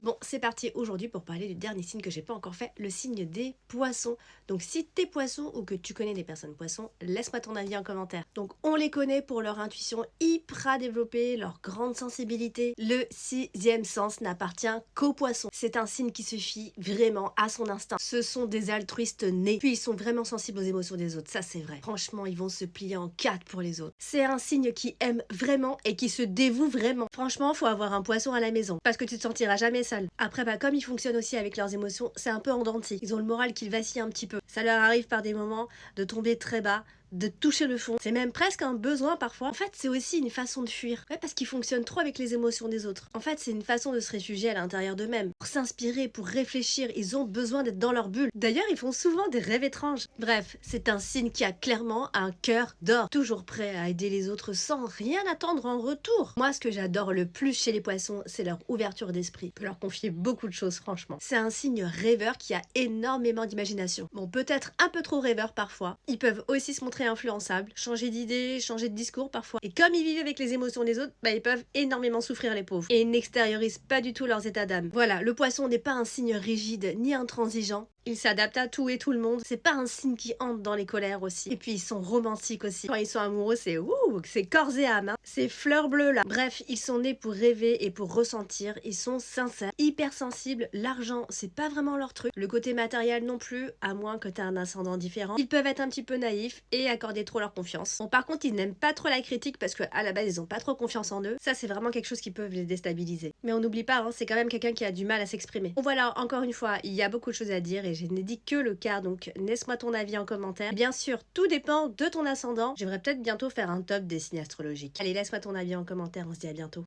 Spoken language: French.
Bon, c'est parti aujourd'hui pour parler du dernier signe que j'ai pas encore fait, le signe des poissons. Donc si t'es poisson ou que tu connais des personnes poissons, laisse-moi ton avis en commentaire. Donc on les connaît pour leur intuition hyper développée, leur grande sensibilité. Le sixième sens n'appartient qu'aux poissons. C'est un signe qui se fie vraiment à son instinct. Ce sont des altruistes nés. Puis ils sont vraiment sensibles aux émotions des autres, ça c'est vrai. Franchement, ils vont se plier en quatre pour les autres. C'est un signe qui aime vraiment et qui se dévoue vraiment. Franchement, faut avoir un poisson à la maison parce que tu te sentiras jamais seul. Après, comme ils fonctionnent aussi avec leurs émotions, c'est un peu en dents de scie. Ils ont le moral qui vacille un petit peu. Ça leur arrive par des moments de tomber très bas, de toucher le fond. C'est même presque un besoin parfois. En fait, c'est aussi une façon de fuir. Ouais, parce qu'ils fonctionnent trop avec les émotions des autres. En fait, c'est une façon de se réfugier à l'intérieur d'eux-mêmes. Pour s'inspirer, pour réfléchir, ils ont besoin d'être dans leur bulle. D'ailleurs, ils font souvent des rêves étranges. Bref, c'est un signe qui a clairement un cœur d'or. Toujours prêt à aider les autres sans rien attendre en retour. Moi, ce que j'adore le plus chez les poissons, c'est leur ouverture d'esprit. Je peux leur confier beaucoup de choses, franchement. C'est un signe rêveur qui a énormément d'imagination. Bon, peut-être un peu trop rêveur parfois. Ils peuvent aussi se montrer influençables, changer d'idée, changer de discours parfois. Et comme ils vivent avec les émotions des autres, ils peuvent énormément souffrir les pauvres. Et ils n'extériorisent pas du tout leurs états d'âme. Voilà, le poisson n'est pas un signe rigide ni intransigeant. Il s'adapte à tout et tout le monde. C'est pas un signe qui hante dans les colères aussi. Et puis ils sont romantiques aussi. Quand ils sont amoureux, c'est corps et âme. Hein. C'est fleurs bleues là. Bref, ils sont nés pour rêver et pour ressentir. Ils sont sincères, hypersensibles. L'argent, c'est pas vraiment leur truc. Le côté matériel non plus, à moins que t'aies un ascendant différent. Ils peuvent être un petit peu naïfs et accorder trop leur confiance. Bon, par contre, ils n'aiment pas trop la critique parce que à la base, ils ont pas trop confiance en eux. Ça, c'est vraiment quelque chose qui peut les déstabiliser. Mais on n'oublie pas, hein, c'est quand même quelqu'un qui a du mal à s'exprimer. Bon voilà, encore une fois, il y a beaucoup de choses à dire et je n'ai dit que le quart, donc laisse-moi ton avis en commentaire. Bien sûr, tout dépend de ton ascendant. J'aimerais peut-être bientôt faire un top des signes astrologiques. Allez, laisse-moi ton avis en commentaire, on se dit à bientôt.